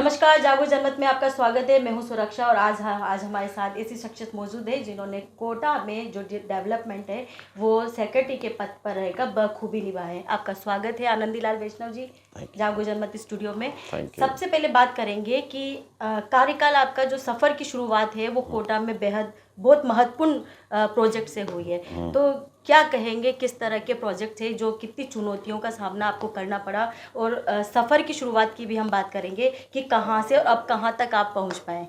नमस्कार, जागो जनमत में आपका स्वागत है। मैं हूं सुरक्षा और आज हमारे साथ ऐसी शख्सियत मौजूद है जिन्होंने कोटा में जो डेवलपमेंट है वो सेक्रेटरी के पद पर रहकर बखूबी निभाए हैं। आपका स्वागत है आनंदी लाल वैष्णव जी जागो जनमत स्टूडियो में। सबसे पहले बात करेंगे कि कार्यकाल आपका जो सफ़र की शुरुआत है वो कोटा में बेहद बहुत महत्वपूर्ण प्रोजेक्ट से हुई है। तो क्या कहेंगे, किस तरह के प्रोजेक्ट थे, जो कितनी चुनौतियों का सामना आपको करना पड़ा, और सफ़र की शुरुआत की भी हम बात करेंगे कि कहाँ से और अब कहाँ तक आप पहुँच पाए।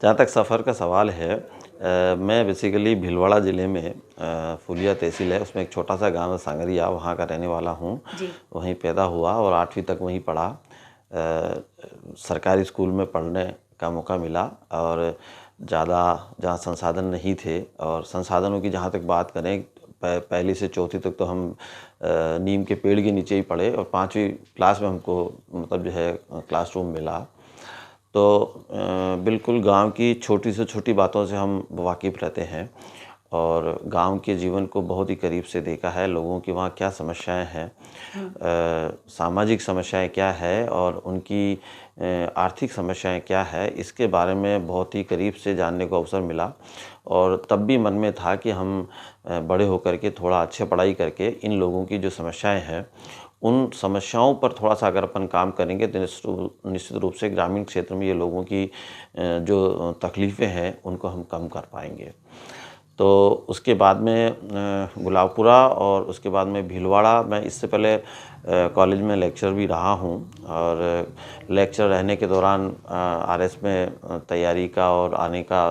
जहाँ तक सफ़र का सवाल है, मैं बेसिकली भीलवाड़ा ज़िले में फुलिया तहसील है, उसमें एक छोटा सा गांव है सांगरिया, वहाँ का रहने वाला हूँ। वहीं पैदा हुआ और 8वीं तक वहीं पढ़ा। सरकारी स्कूल में पढ़ने का मौका मिला और ज़्यादा जहाँ संसाधन नहीं थे, और संसाधनों की जहाँ तक बात करें, पहली से चौथी तक तो हम नीम के पेड़ के नीचे ही पढ़े, और 5वीं क्लास में हमको मतलब जो है क्लासरूम मिला। तो बिल्कुल गांव की छोटी से छोटी बातों से हम वाकिफ़ रहते हैं और गांव के जीवन को बहुत ही करीब से देखा है। लोगों की वहाँ क्या समस्याएं हैं, सामाजिक समस्याएं क्या है और उनकी आर्थिक समस्याएं क्या है, इसके बारे में बहुत ही करीब से जानने को अवसर मिला। और तब भी मन में था कि हम बड़े होकर के थोड़ा अच्छे पढ़ाई करके इन लोगों की जो समस्याएं हैं उन समस्याओं पर थोड़ा सा अगर अपन काम करेंगे तो निश्चित रूप से ग्रामीण क्षेत्र में ये लोगों की जो तकलीफ़ें हैं उनको हम कम कर पाएंगे। तो उसके बाद में गुलाबपुरा और उसके बाद में भीलवाड़ा, मैं इससे पहले कॉलेज में लेक्चर भी रहा हूँ, और लेक्चर रहने के दौरान आरएस में तैयारी का और आने का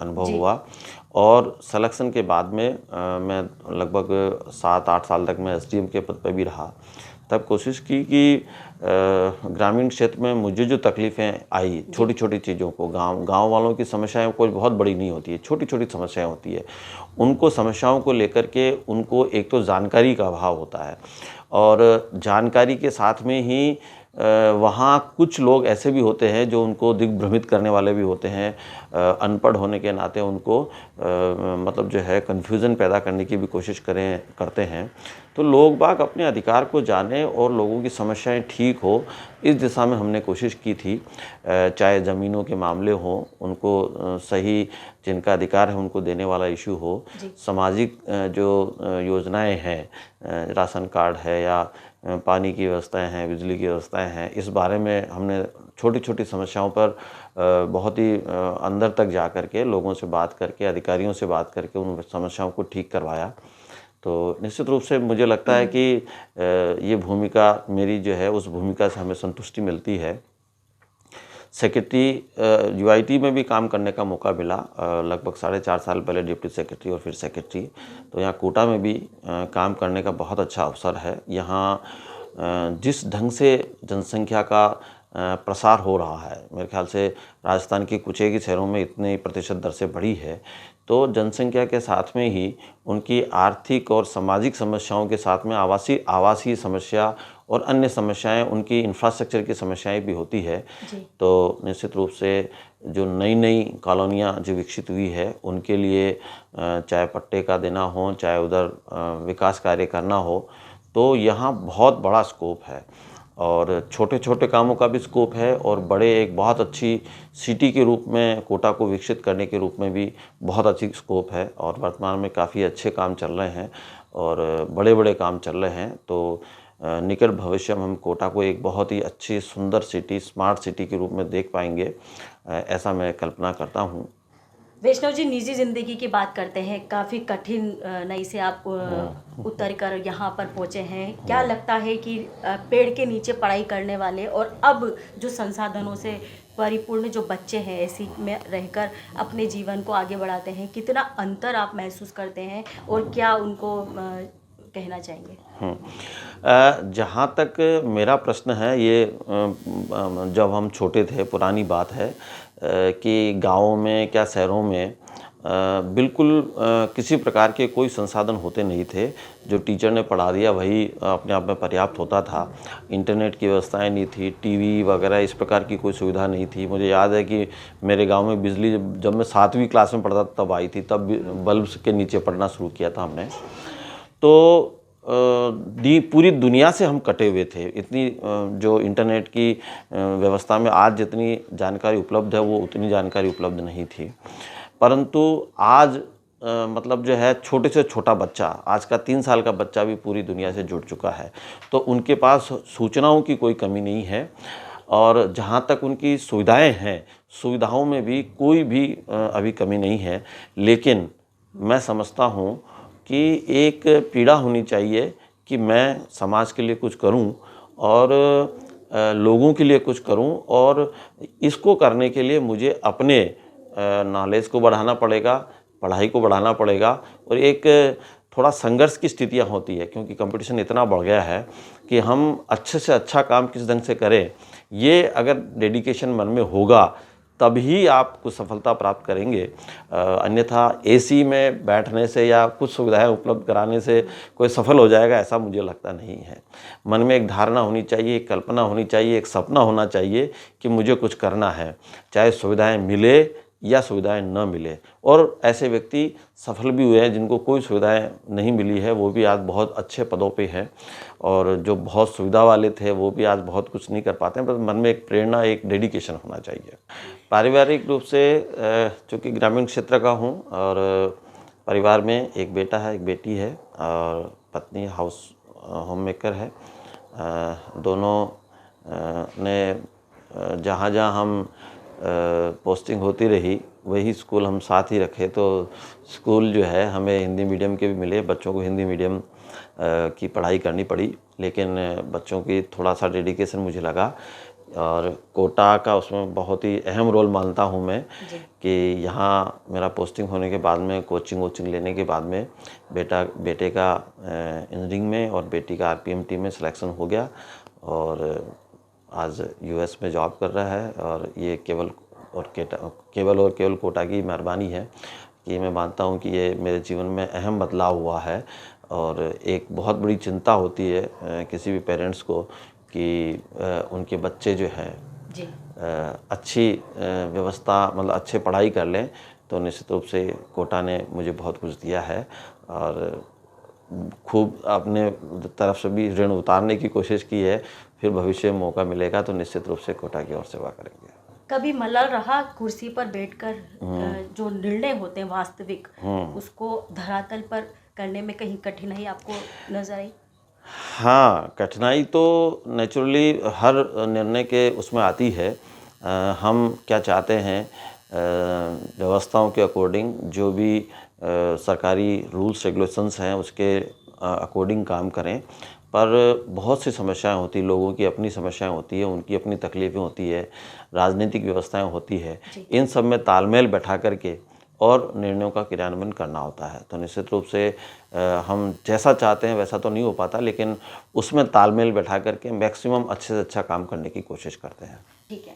अनुभव हुआ। और सिलेक्शन के बाद में मैं लगभग 7-8 साल तक मैं एसडीएम के पद पर भी रहा। तब कोशिश की कि ग्रामीण क्षेत्र में मुझे जो तकलीफ़ें आई, छोटी छोटी चीज़ों को, गांव वालों की समस्याएं कोई बहुत बड़ी नहीं होती है, छोटी छोटी समस्याएं होती है, उनको समस्याओं को लेकर के उनको एक तो जानकारी का अभाव होता है, और जानकारी के साथ में ही वहाँ कुछ लोग ऐसे भी होते हैं जो उनको दिग्भ्रमित करने वाले भी होते हैं। अनपढ़ होने के नाते उनको मतलब जो है कन्फ्यूज़न पैदा करने की भी कोशिश करते हैं। तो लोग बाग अपने अधिकार को जाने और लोगों की समस्याएं ठीक हो, इस दिशा में हमने कोशिश की थी। चाहे ज़मीनों के मामले हों, उनको सही जिनका अधिकार है उनको देने वाला इशू हो, सामाजिक जो योजनाएं हैं, राशन कार्ड है या पानी की व्यवस्थाएं हैं, बिजली की व्यवस्थाएं हैं, इस बारे में हमने छोटी छोटी समस्याओं पर बहुत ही अंदर तक जा कर के लोगों से बात करके, अधिकारियों से बात करके उन समस्याओं को ठीक करवाया। तो निश्चित रूप से मुझे लगता है कि ये भूमिका मेरी जो है, उस भूमिका से हमें संतुष्टि मिलती है। सेक्रेटरी यूआईटी में भी काम करने का मौका मिला, लगभग 4.5 साल पहले डिप्टी सेक्रेटरी और फिर सेक्रेटरी। तो यहाँ कोटा में भी काम करने का बहुत अच्छा अवसर है। यहाँ जिस ढंग से जनसंख्या का प्रसार हो रहा है, मेरे ख्याल से राजस्थान के कुछ एक ही शहरों में इतने प्रतिशत दर से बढ़ी है, तो जनसंख्या के साथ में ही उनकी आर्थिक और सामाजिक समस्याओं के साथ में आवासीय समस्या और अन्य समस्याएं, उनकी इंफ्रास्ट्रक्चर की समस्याएं भी होती है। तो निश्चित रूप से जो नई नई कॉलोनियाँ जो विकसित हुई है उनके लिए चाहे पट्टे का देना हो, चाहे उधर विकास कार्य करना हो, तो यहाँ बहुत बड़ा स्कोप है, और छोटे छोटे कामों का भी स्कोप है, और बड़े एक बहुत अच्छी सिटी के रूप में कोटा को विकसित करने के रूप में भी बहुत अच्छी स्कोप है। और वर्तमान में काफ़ी अच्छे काम चल रहे हैं और बड़े बड़े काम चल रहे हैं। तो निकट भविष्य में हम कोटा को एक बहुत ही अच्छी सुंदर सिटी, स्मार्ट सिटी के रूप में देख पाएंगे, ऐसा मैं कल्पना करता हूँ। वैष्णव जी, निजी ज़िंदगी की बात करते हैं, काफ़ी कठिन नई से आप उतर कर यहाँ पर पहुँचे हैं। क्या लगता है कि पेड़ के नीचे पढ़ाई करने वाले और अब जो संसाधनों से परिपूर्ण जो बच्चे हैं, ऐसी में रहकर अपने जीवन को आगे बढ़ाते हैं, कितना अंतर आप महसूस करते हैं और क्या उनको कहना चाहेंगे? जहाँ तक मेरा प्रश्न है, ये जब हम छोटे थे, पुरानी बात है, कि गाँवों में क्या शहरों में बिल्कुल किसी प्रकार के कोई संसाधन होते नहीं थे। जो टीचर ने पढ़ा दिया वही अपने आप में पर्याप्त होता था। इंटरनेट की व्यवस्थाएं नहीं थी, टीवी वगैरह इस प्रकार की कोई सुविधा नहीं थी। मुझे याद है कि मेरे गांव में बिजली जब मैं 7वीं क्लास में पढ़ता तब आई थी, तब बल्ब के नीचे पढ़ना शुरू किया था हमने। तो पूरी दुनिया से हम कटे हुए थे। इतनी जो इंटरनेट की व्यवस्था में आज जितनी जानकारी उपलब्ध है वो उतनी जानकारी उपलब्ध नहीं थी। परंतु आज मतलब जो है छोटे से छोटा बच्चा, आज का 3 साल का बच्चा भी पूरी दुनिया से जुड़ चुका है। तो उनके पास सूचनाओं की कोई कमी नहीं है और जहाँ तक उनकी सुविधाएं हैं, सुविधाओं में भी कोई भी अभी कमी नहीं है। लेकिन मैं समझता हूँ कि एक पीड़ा होनी चाहिए कि मैं समाज के लिए कुछ करूं और लोगों के लिए कुछ करूं, और इसको करने के लिए मुझे अपने नॉलेज को बढ़ाना पड़ेगा, पढ़ाई को बढ़ाना पड़ेगा और एक थोड़ा संघर्ष की स्थितियां होती है, क्योंकि कंपटीशन इतना बढ़ गया है कि हम अच्छे से अच्छा काम किस ढंग से करें, ये अगर डेडिकेशन मन में होगा तभी आप कुछ सफलता प्राप्त करेंगे। अन्यथा एसी में बैठने से या कुछ सुविधाएं उपलब्ध कराने से कोई सफल हो जाएगा, ऐसा मुझे लगता नहीं है। मन में एक धारणा होनी चाहिए, एक कल्पना होनी चाहिए, एक सपना होना चाहिए कि मुझे कुछ करना है, चाहे सुविधाएं मिले या सुविधाएं न मिले। और ऐसे व्यक्ति सफल भी हुए हैं जिनको कोई सुविधाएं नहीं मिली है, वो भी आज बहुत अच्छे पदों पे हैं, और जो बहुत सुविधा वाले थे वो भी आज बहुत कुछ नहीं कर पाते हैं। बस मन में एक प्रेरणा, एक डेडिकेशन होना चाहिए। पारिवारिक रूप से चूँकि ग्रामीण क्षेत्र का हूँ और परिवार में एक बेटा है, एक बेटी है और पत्नी हाउस होम मेकर है। दोनों ने जहाँ जहाँ हम पोस्टिंग होती रही वही स्कूल हम साथ ही रखे, तो स्कूल जो है हमें हिंदी मीडियम के भी मिले, बच्चों को हिंदी मीडियम की पढ़ाई करनी पड़ी, लेकिन बच्चों की थोड़ा सा डेडिकेशन मुझे लगा और कोटा का उसमें बहुत ही अहम रोल मानता हूँ मैं कि यहाँ मेरा पोस्टिंग होने के बाद में कोचिंग वोचिंग लेने के बाद में बेटे का इंजीनियरिंग में और बेटी का RPMT में सिलेक्शन हो गया और आज US में जॉब कर रहा है। और ये केवल और कोटा की मेहरबानी है कि मैं मानता हूँ कि ये मेरे जीवन में अहम बदलाव हुआ है। और एक बहुत बड़ी चिंता होती है किसी भी पेरेंट्स को कि उनके बच्चे जो हैं अच्छी व्यवस्था, मतलब अच्छे पढ़ाई कर लें, तो निश्चित रूप से कोटा ने मुझे बहुत कुछ दिया है और खूब अपने तरफ से भी ऋण उतारने की कोशिश की है। फिर भविष्य में मौका मिलेगा तो निश्चित रूप से कोटा की और सेवा करेंगे। कभी मलल रहा कुर्सी पर बैठकर जो निर्णय होते हैं वास्तविक, उसको धरातल पर करने में कहीं कठिनाई आपको नजर आई? हाँ, कठिनाई तो नेचुरली हर निर्णय के उसमें आती है। हम क्या चाहते हैं, व्यवस्थाओं के अकॉर्डिंग जो भी सरकारी रूल्स रेगुलेशंस हैं उसके अकॉर्डिंग काम करें, पर बहुत सी समस्याएं होती, लोगों की अपनी समस्याएं होती है, उनकी अपनी तकलीफ़ें होती है, राजनीतिक व्यवस्थाएं होती है। इन सब में तालमेल बैठा करके और निर्णयों का क्रियान्वयन करना होता है। तो निश्चित रूप से हम जैसा चाहते हैं वैसा तो नहीं हो पाता, लेकिन उसमें तालमेल बैठा करके मैक्सिमम अच्छे से अच्छा काम करने की कोशिश करते हैं। ठीक है।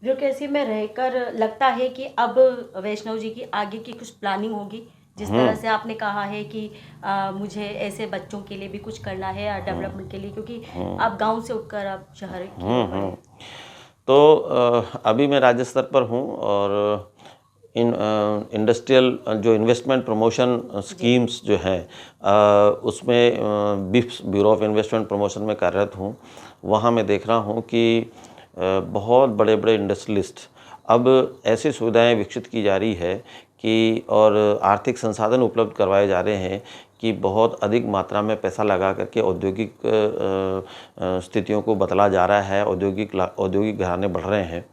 ब्यूरोक्रेसी में रहकर लगता है कि अब वैष्णव जी की आगे की कुछ प्लानिंग होगी, जिस तरह से आपने कहा है कि मुझे ऐसे बच्चों के लिए भी कुछ करना है डेवलपमेंट के लिए, क्योंकि आप गांव से उठकर आप शहर की तो अभी मैं राज्य स्तर पर हूँ और इंडस्ट्रियल जो इन्वेस्टमेंट प्रमोशन स्कीम्स जो हैं उसमें बिफ्स ब्यूरो ऑफ इन्वेस्टमेंट प्रमोशन में कार्यरत हूँ। वहाँ मैं देख रहा हूँ कि बहुत बड़े बड़े इंडस्ट्रियलिस्ट अब ऐसी सुविधाएं विकसित की जा रही है कि और आर्थिक संसाधन उपलब्ध करवाए जा रहे हैं कि बहुत अधिक मात्रा में पैसा लगा करके औद्योगिक स्थितियों को बदला जा रहा है, औद्योगिक घराने बढ़ रहे हैं।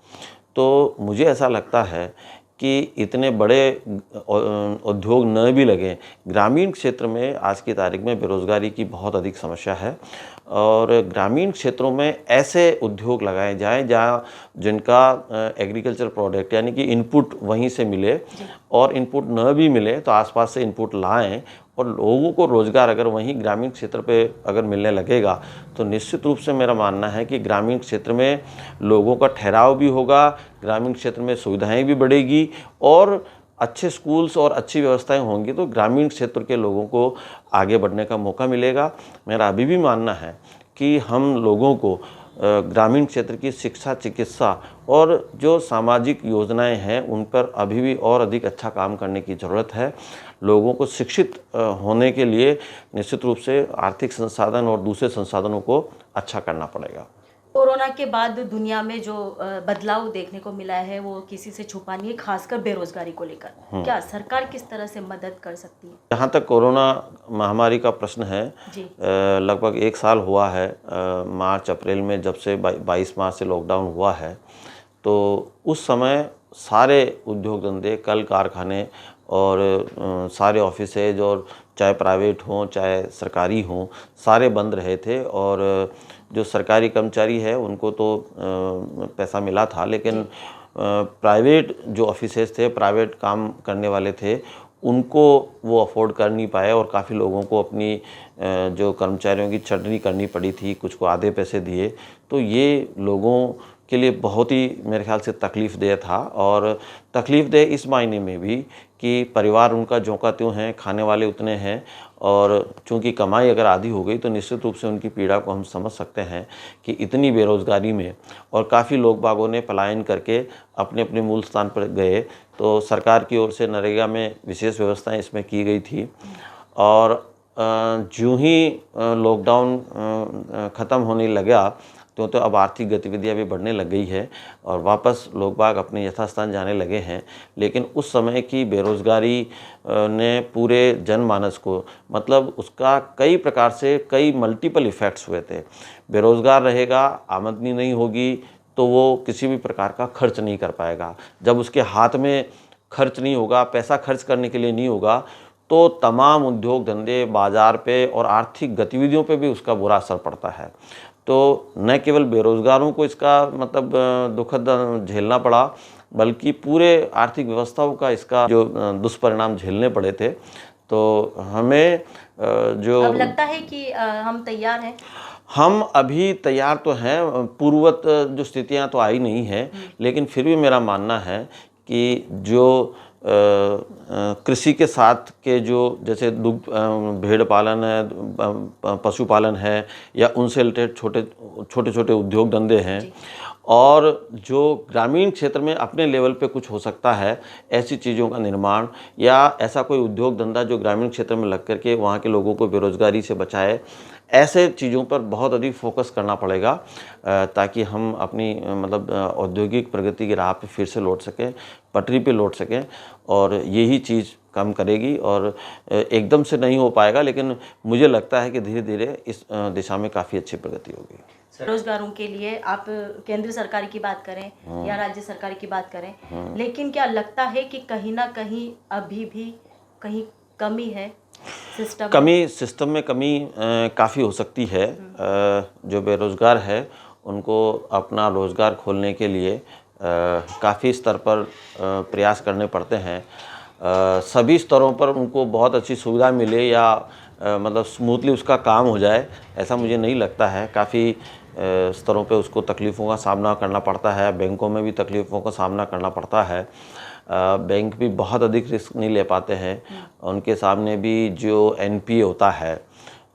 तो मुझे ऐसा लगता है कि इतने बड़े उद्योग न भी लगें, ग्रामीण क्षेत्र में आज की तारीख में बेरोज़गारी की बहुत अधिक समस्या है और ग्रामीण क्षेत्रों में ऐसे उद्योग लगाए जाएं जहाँ जिनका एग्रीकल्चर प्रोडक्ट यानी कि इनपुट वहीं से मिले, और इनपुट न भी मिले तो आसपास से इनपुट लाएं और लोगों को रोज़गार अगर वहीं ग्रामीण क्षेत्र पे अगर मिलने लगेगा तो निश्चित रूप से मेरा मानना है कि ग्रामीण क्षेत्र में लोगों का ठहराव भी होगा, ग्रामीण क्षेत्र में सुविधाएं भी बढ़ेगी और अच्छे स्कूल्स और अच्छी व्यवस्थाएं होंगी तो ग्रामीण क्षेत्र के लोगों को आगे बढ़ने का मौका मिलेगा। मेरा अभी भी मानना है कि हम लोगों को ग्रामीण क्षेत्र की शिक्षा, चिकित्सा और जो सामाजिक योजनाएं हैं उन पर अभी भी और अधिक अच्छा काम करने की ज़रूरत है। लोगों को शिक्षित होने के लिए निश्चित रूप से आर्थिक संसाधन और दूसरे संसाधनों को अच्छा करना पड़ेगा। कोरोना के बाद दुनिया में जो बदलाव देखने को मिला है वो किसी से छुपा नहीं है, खासकर बेरोजगारी को लेकर। क्या सरकार किस तरह से मदद कर सकती है? जहाँ तक कोरोना महामारी का प्रश्न है, लगभग 1 साल हुआ है, मार्च अप्रैल में जब से 22 मार्च से लॉकडाउन हुआ है, तो उस समय सारे उद्योग धंधे, कल कारखाने और सारे ऑफिसेज, और चाहे प्राइवेट हों चाहे सरकारी हों, सारे बंद रहे थे। और जो सरकारी कर्मचारी है उनको तो पैसा मिला था, लेकिन प्राइवेट जो ऑफिसेज थे, प्राइवेट काम करने वाले थे, उनको वो अफोर्ड कर नहीं पाए और काफ़ी लोगों को अपनी जो कर्मचारियों की छटनी करनी पड़ी थी, कुछ को आधे पैसे दिए। तो ये लोगों के लिए बहुत ही मेरे ख्याल से तकलीफ़देह था, और तकलीफ़देह इस मायने में भी कि परिवार उनका ज्यों का त्यों है, खाने वाले उतने हैं, और चूँकि कमाई अगर आधी हो गई तो निश्चित रूप से उनकी पीड़ा को हम समझ सकते हैं कि इतनी बेरोज़गारी में, और काफ़ी लोग बागों ने पलायन करके अपने अपने मूल स्थान पर गए। तो सरकार की ओर से नरेगा में विशेष व्यवस्थाएं इसमें की गई थी, और ज्यों ही लॉकडाउन ख़त्म होने लगा तो अब आर्थिक गतिविधियां भी बढ़ने लग गई है और वापस लोग बाग अपने यथास्थान जाने लगे हैं। लेकिन उस समय की बेरोज़गारी ने पूरे जनमानस को, मतलब उसका कई प्रकार से कई मल्टीपल इफ़ेक्ट्स हुए थे। बेरोज़गार रहेगा, आमदनी नहीं होगी तो वो किसी भी प्रकार का खर्च नहीं कर पाएगा। जब उसके हाथ में खर्च नहीं होगा, पैसा खर्च करने के लिए नहीं होगा, तो तमाम उद्योग धंधे, बाज़ार पे और आर्थिक गतिविधियों पे भी उसका बुरा असर पड़ता है। तो न केवल बेरोज़गारों को इसका मतलब दुखद झेलना पड़ा, बल्कि पूरे आर्थिक व्यवस्थाओं का इसका जो दुष्परिणाम झेलने पड़े थे। तो हमें जो अब लगता है कि हम तैयार हैं। हम अभी तैयार तो हैं, पूर्ववत जो स्थितियां तो आई नहीं है, लेकिन फिर भी मेरा मानना है कि जो कृषि के साथ के जो जैसे दुग्ध, भेड़ पालन है, पशुपालन है, या उनसे रिलेटेड छोटे छोटे उद्योग धंधे हैं, और जो ग्रामीण क्षेत्र में अपने लेवल पे कुछ हो सकता है, ऐसी चीज़ों का निर्माण, या ऐसा कोई उद्योग धंधा जो ग्रामीण क्षेत्र में लग करके वहाँ के लोगों को बेरोज़गारी से बचाए, ऐसे चीज़ों पर बहुत अधिक फोकस करना पड़ेगा, ताकि हम अपनी मतलब औद्योगिक प्रगति की राह पे फिर से लौट सकें, पटरी पे लौट सकें। और यही चीज़ काम करेगी, और एकदम से नहीं हो पाएगा, लेकिन मुझे लगता है कि धीरे धीरे इस दिशा में काफ़ी अच्छी प्रगति होगी। बेरोजगारों के लिए आप केंद्र सरकार की बात करें या राज्य सरकार की बात करें, लेकिन क्या लगता है कि कहीं ना कहीं अभी भी कहीं कमी है सिस्टम में कमी काफ़ी हो सकती है। जो बेरोज़गार है उनको अपना रोज़गार खोलने के लिए काफ़ी स्तर पर प्रयास करने पड़ते हैं। सभी स्तरों पर उनको बहुत अच्छी सुविधा मिले या मतलब स्मूथली उसका काम हो जाए, ऐसा मुझे नहीं लगता है। काफ़ी स्तरों पे उसको तकलीफ़ों का सामना करना पड़ता है, बैंकों में भी तकलीफ़ों का सामना करना पड़ता है। बैंक भी बहुत अधिक रिस्क नहीं ले पाते हैं, उनके सामने भी जो एनपीए होता है,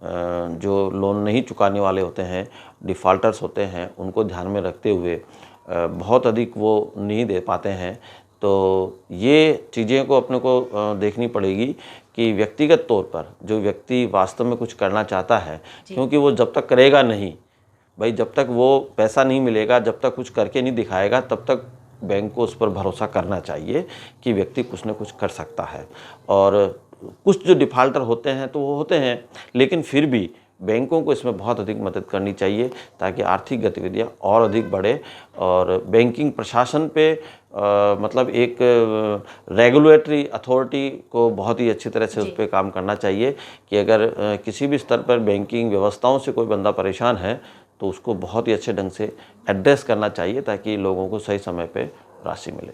जो लोन नहीं चुकाने वाले होते हैं, डिफ़ॉल्टर्स होते हैं, उनको ध्यान में रखते हुए बहुत अधिक वो नहीं दे पाते हैं। तो ये चीज़ें को अपने को देखनी पड़ेगी कि व्यक्तिगत तौर पर जो व्यक्ति वास्तव में कुछ करना चाहता है, क्योंकि वो जब तक करेगा नहीं, भाई जब तक वो पैसा नहीं मिलेगा, जब तक कुछ करके नहीं दिखाएगा, तब तक बैंक को उस पर भरोसा करना चाहिए कि व्यक्ति कुछ न कुछ कर सकता है। और कुछ जो डिफ़ॉल्टर होते हैं तो वो होते हैं, लेकिन फिर भी बैंकों को इसमें बहुत अधिक मदद करनी चाहिए ताकि आर्थिक गतिविधियां और अधिक बढ़े। और बैंकिंग प्रशासन पे मतलब एक रेगुलेटरी अथॉरिटी को बहुत ही अच्छी तरह से उस पर काम करना चाहिए कि अगर किसी भी स्तर पर बैंकिंग व्यवस्थाओं से कोई बंदा परेशान है तो उसको बहुत ही अच्छे ढंग से एड्रेस करना चाहिए ताकि लोगों को सही समय पे राशि मिले।